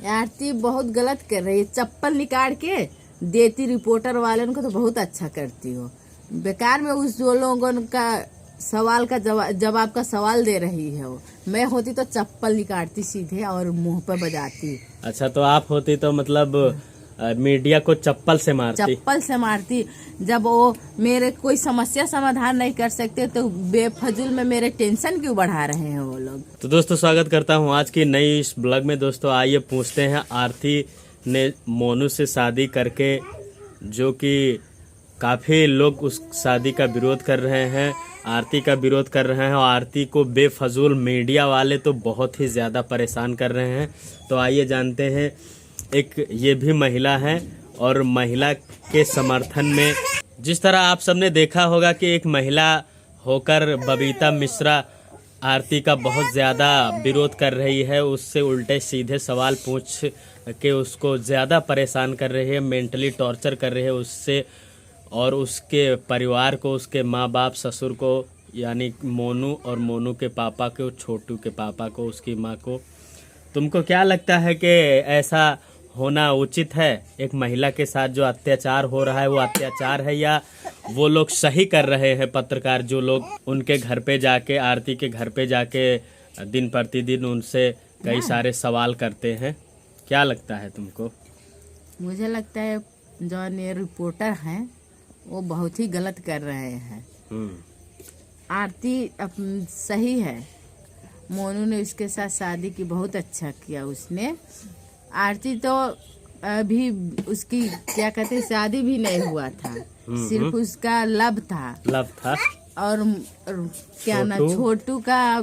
आरती बहुत गलत कर रही है। चप्पल निकाल के देती रिपोर्टर वाले को तो बहुत अच्छा करती हो। बेकार में उस जो लोगों का सवाल का जवाब का सवाल दे रही है वो। मैं होती तो चप्पल निकालती सीधे और मुंह पर बजाती। अच्छा, तो आप होती तो मतलब मीडिया को चप्पल से मारती। जब वो मेरे कोई समस्या समाधान नहीं कर सकते तो बेफजूल में मेरे टेंशन क्यों बढ़ा रहे हैं वो लोग। तो दोस्तों, स्वागत करता हूं आज की नई इस ब्लॉग में। दोस्तों, आइए पूछते हैं, आरती ने मोनू से शादी करके, जो कि काफी लोग उस शादी का विरोध कर रहे हैं, आरती का विरोध कर रहे हैं, और आरती को बेफजूल मीडिया वाले तो बहुत ही ज्यादा परेशान कर रहे हैं। तो आइए जानते हैं, एक ये भी महिला है और महिला के समर्थन में, जिस तरह आप सबने देखा होगा कि एक महिला होकर बबीता मिश्रा आरती का बहुत ज़्यादा विरोध कर रही है, उससे उल्टे सीधे सवाल पूछ के उसको ज़्यादा परेशान कर रही है, मेंटली टॉर्चर कर रही है उससे और उसके परिवार को, उसके माँ बाप, ससुर को, यानी मोनू और मोनू के पापा को, छोटू के पापा को, उसकी माँ को। तुमको क्या लगता है कि ऐसा होना उचित है? एक महिला के साथ जो अत्याचार हो रहा है वो अत्याचार है, या वो लोग सही कर रहे हैं? पत्रकार जो लोग उनके घर पे जाके, आरती के घर पे जाके दिन प्रतिदिन उनसे कई सारे सवाल करते हैं, क्या लगता है तुमको? मुझे लगता है जो ये रिपोर्टर हैं वो बहुत ही गलत कर रहे हैं। आरती सही है, मोनू ने उसके साथ शादी की, बहुत अच्छा किया उसने। आरती तो अभी उसकी क्या कहते हैं, शादी भी नहीं हुआ था, सिर्फ उसका लब था। और क्या ना, छोटू का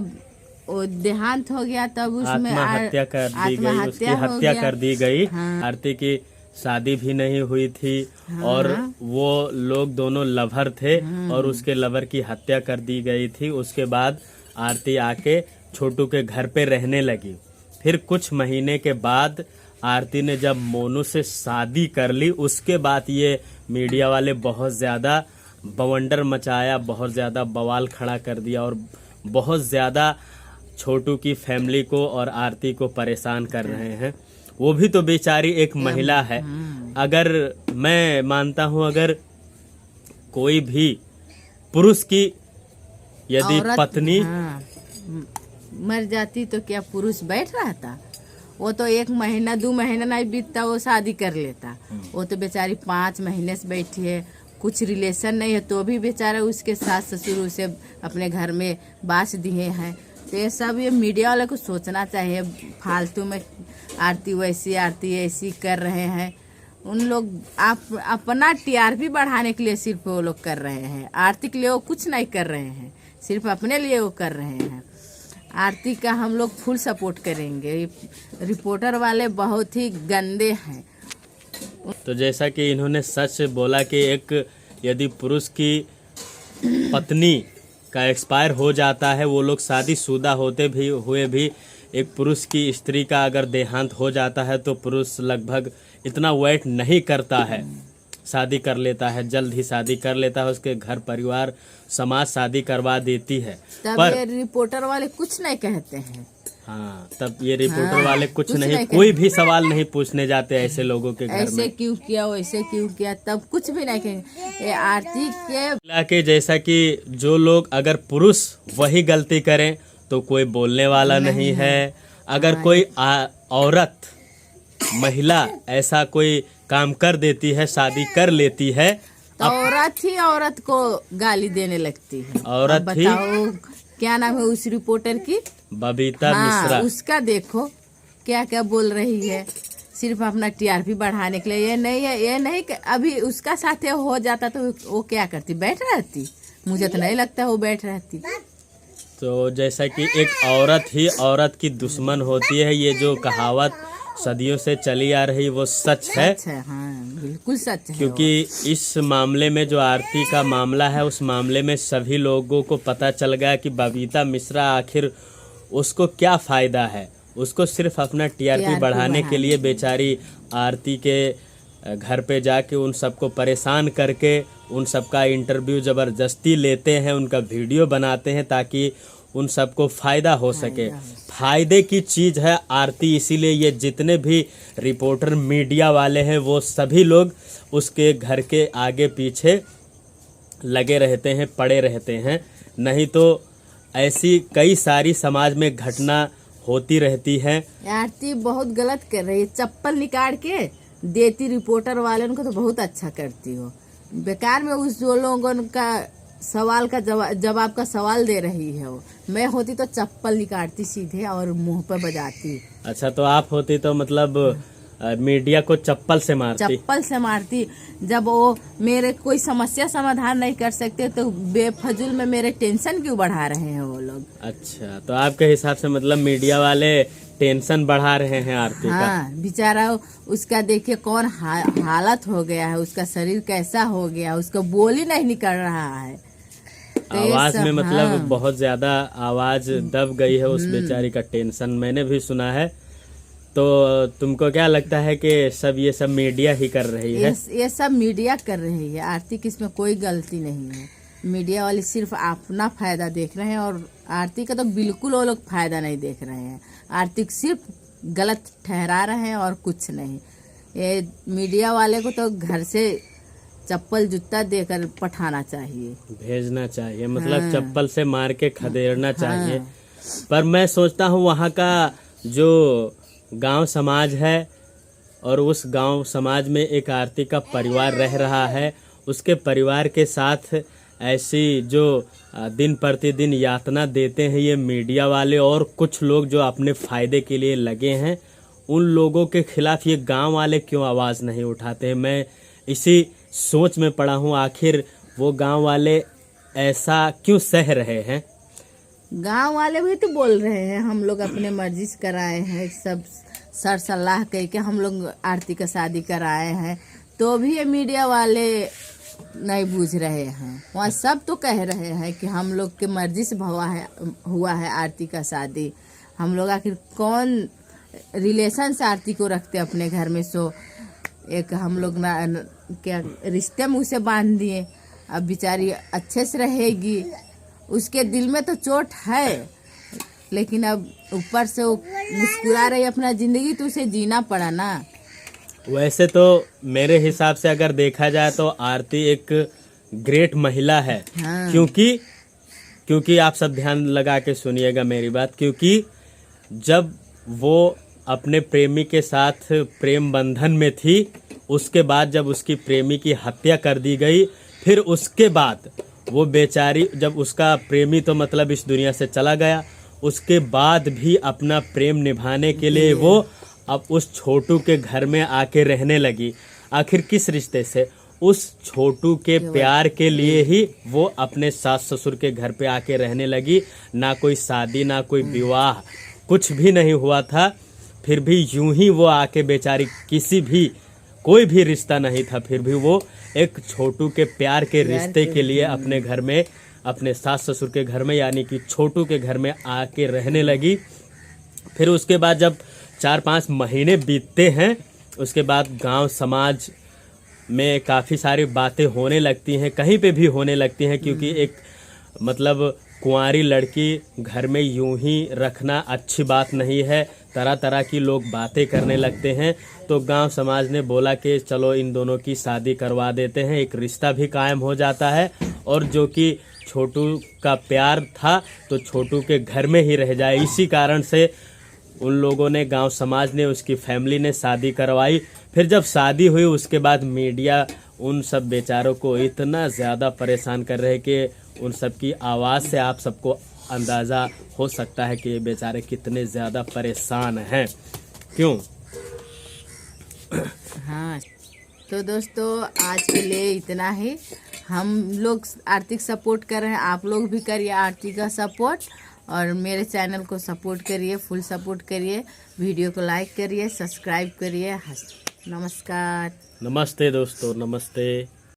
वो देहांत हो गया, तब उसमें आत्महत्या कर दी गई। हाँ। आरती की शादी भी नहीं हुई थी। हाँ। और वो लोग दोनों लवर थे। हाँ। और उसके लवर की हत्या कर दी गई थी। उसके बाद आरती आके छोटू के घर पे रहने लगी। फिर कुछ महीने के बाद आरती ने जब मोनू से शादी कर ली, उसके बाद ये मीडिया वाले बहुत ज़्यादा बवंडर मचाया, बहुत ज़्यादा बवाल खड़ा कर दिया और बहुत ज़्यादा छोटू की फैमिली को और आरती को परेशान कर रहे हैं। वो भी तो बेचारी एक महिला है। अगर मैं मानता हूँ, अगर कोई भी पुरुष की यदि पत्नी मर जाती तो क्या पुरुष बैठ रहा था? वो तो 1 महीना 2 महीना नहीं बीतता वो शादी कर लेता। वो तो बेचारी 5 महीने से बैठी है, कुछ रिलेशन नहीं है तो भी बेचारा उसके सास ससुर उसे अपने घर में बास दिए हैं। तो ये सब ये मीडिया वाले को सोचना चाहिए। फालतू में आरती ऐसी कर रहे हैं। उन लोग अपना टीआरपी बढ़ाने के लिए सिर्फ वो लोग कर रहे हैं। आरती के लिए वो कुछ नहीं कर रहे हैं, सिर्फ अपने लिए वो कर रहे हैं। आरती का हम लोग फुल सपोर्ट करेंगे। रिपोर्टर वाले बहुत ही गंदे हैं। तो जैसा कि इन्होंने सच बोला कि एक यदि पुरुष की पत्नी का एक्सपायर हो जाता है, वो लोग शादीशुदा होते भी हुए भी, एक पुरुष की स्त्री का अगर देहांत हो जाता है तो पुरुष लगभग इतना वेट नहीं करता है, शादी कर लेता है, जल्द ही शादी कर लेता है, उसके घर परिवार समाज शादी करवा देती है। तब ये रिपोर्टर वाले कुछ नहीं कहते हैं। हाँ, तब ये रिपोर्टर वाले कुछ नहीं, कोई भी सवाल नहीं पूछने जाते ऐसे लोगों के घर में। ऐसे क्यों किया, वैसे क्यों किया, तब कुछ भी नहीं कहेंगे। ये आरती के जैसा कि जो लोग, अगर पुरुष वही गलती करें तो कोई बोलने वाला नहीं है। अगर कोई औरत, महिला ऐसा कोई काम कर देती है, शादी कर लेती है, तो औरत ही औरत को गाली देने लगती है। औरत ही, क्या नाम है उस रिपोर्टर की? बबीता मिश्रा। उसका देखो क्या क्या बोल रही है, सिर्फ अपना टीआरपी बढ़ाने के लिए। ये नहीं कि अभी उसका साथ हो जाता तो वो क्या करती, बैठ रहती? मुझे तो नहीं लगता वो बैठ रहती। तो जैसा कि एक औरत ही औरत की दुश्मन होती है, ये जो कहावत सदियों से चली आ रही वो सच है। हाँ, बिल्कुल सच है। क्योंकि इस मामले में, जो आरती का मामला है, उस मामले में सभी लोगों को पता चल गया कि बबीता मिश्रा आखिर उसको क्या फायदा है। उसको सिर्फ अपना टीआरपी बढ़ाने के लिए बेचारी आरती के घर पे जाके उन सबको परेशान करके उन सबका इंटरव्यू ज़बरदस्ती लेते हैं, उनका वीडियो बनाते हैं ताकि उन सबको फायदा हो सके। फायदे की चीज है आरती, इसीलिए ये जितने भी रिपोर्टर मीडिया वाले हैं वो सभी लोग उसके घर के आगे पीछे लगे रहते हैं, पड़े रहते हैं। नहीं तो ऐसी कई सारी समाज में घटना होती रहती है। आरती बहुत गलत कर रही है, चप्पल निकाल के देती रिपोर्टर वाले उनको तो बहुत अच्छा करती हो, बेकार में उस जो लोगों का सवाल का जवाब का सवाल दे रही है वो। मैं होती तो चप्पल निकालती सीधे और मुंह पे बजाती। अच्छा, तो आप होती तो मतलब मीडिया को चप्पल से मारती। जब वो मेरे कोई समस्या समाधान नहीं कर सकते तो बेफजूल में मेरे टेंशन क्यों बढ़ा रहे हैं वो लोग। अच्छा, तो आपके हिसाब से मतलब मीडिया वाले टेंशन बढ़ा रहे हैं आरती का। हाँ, बेचारा उसका देखिए कौन हालत हो गया है, उसका शरीर कैसा हो गया, उसका बोल ही नहीं निकल रहा है। तो आवाज में मतलब हाँ। बहुत ज्यादा आवाज दब गई है उस बेचारी का। टेंशन मैंने भी सुना है। तो तुमको क्या लगता है कि ये सब मीडिया ही कर रही है? ये सब मीडिया कर रही है, आरती की इसमें कोई गलती नहीं है। मीडिया वाले सिर्फ अपना फायदा देख रहे हैं और आरती का तो बिल्कुल वो लोग फायदा नहीं देख रहे हैं। आरती सिर्फ गलत ठहरा रहे हैं और कुछ नहीं। ये मीडिया वाले को तो घर से चप्पल जूता देकर पठाना चाहिए, भेजना चाहिए, मतलब चप्पल से मार के खदेड़ना चाहिए। हाँ। पर मैं सोचता हूँ वहाँ का जो गांव समाज है और उस गांव समाज में एक आरती का परिवार रह रहा है, उसके परिवार के साथ ऐसी जो दिन प्रतिदिन यातना देते हैं ये मीडिया वाले और कुछ लोग जो अपने फायदे के लिए लगे हैं, उन लोगों के खिलाफ ये गांव वाले क्यों आवाज़ नहीं उठाते हैं? मैं इसी सोच में पड़ा हूँ, आखिर वो गांव वाले ऐसा क्यों सह रहे हैं? गांव वाले भी तो बोल रहे हैं हम लोग अपने मर्जी से कराए हैं, सब सर सलाह कह के हम लोग आरती का शादी कराए हैं, तो भी ये मीडिया वाले नहीं बूझ रहे हैं। वहाँ सब तो कह रहे हैं कि हम लोग के मर्जी से हुआ है आरती का शादी। हम लोग आखिर कौन रिलेशन से आरती को रखते अपने घर में, सो एक हम लोग ना क्या रिश्ते में उसे बांध दिए। अब बेचारी अच्छे से रहेगी, उसके दिल में तो चोट है, लेकिन अब ऊपर से वो मुस्कुरा रही अपना जिंदगी, तो उसे जीना पड़ा ना। वैसे तो मेरे हिसाब से अगर देखा जाए तो आरती एक ग्रेट महिला है। हाँ। क्योंकि आप सब ध्यान लगा के सुनिएगा मेरी बात, क्योंकि जब वो अपने प्रेमी के साथ प्रेम बंधन में थी, उसके बाद जब उसकी प्रेमी की हत्या कर दी गई, फिर उसके बाद वो बेचारी, जब उसका प्रेमी तो मतलब इस दुनिया से चला गया, उसके बाद भी अपना प्रेम निभाने के लिए वो अब उस छोटू के घर में आके रहने लगी। आखिर किस रिश्ते से? उस छोटू के प्यार के लिए ही वो अपने सास ससुर के घर पे आके रहने लगी। ना कोई शादी, ना कोई विवाह, कुछ भी नहीं हुआ था। फिर भी यूं ही वो आके बेचारी, कोई भी रिश्ता नहीं था, फिर भी वो एक छोटू के प्यार के रिश्ते के लिए अपने घर में, अपने सास ससुर के घर में यानी कि छोटू के घर में आके रहने लगी। फिर उसके बाद जब 4-5 महीने बीतते हैं, उसके बाद गांव समाज में काफ़ी सारी बातें होने लगती हैं, कहीं पे भी होने लगती हैं, क्योंकि एक मतलब कुंवारी लड़की घर में यूं ही रखना अच्छी बात नहीं है। तरह तरह की लोग बातें करने लगते हैं। तो गांव समाज ने बोला कि चलो इन दोनों की शादी करवा देते हैं, एक रिश्ता भी कायम हो जाता है, और जो कि छोटू का प्यार था तो छोटू के घर में ही रह जाए। इसी कारण से उन लोगों ने, गांव समाज ने, उसकी फैमिली ने शादी करवाई। फिर जब शादी हुई उसके बाद मीडिया उन सब बेचारों को इतना ज़्यादा परेशान कर रहे कि उन सब की आवाज़ से आप सबको अंदाज़ा हो सकता है कि ये बेचारे कितने ज़्यादा परेशान हैं। क्यों? हाँ, तो दोस्तों आज के लिए इतना ही। हम लोग आर्थिक सपोर्ट कर रहे हैं, आप लोग भी करिए आरती का सपोर्ट, और मेरे चैनल को सपोर्ट करिए, फुल सपोर्ट करिए, वीडियो को लाइक करिए, सब्सक्राइब करिए। नमस्कार। नमस्ते दोस्तों, नमस्ते।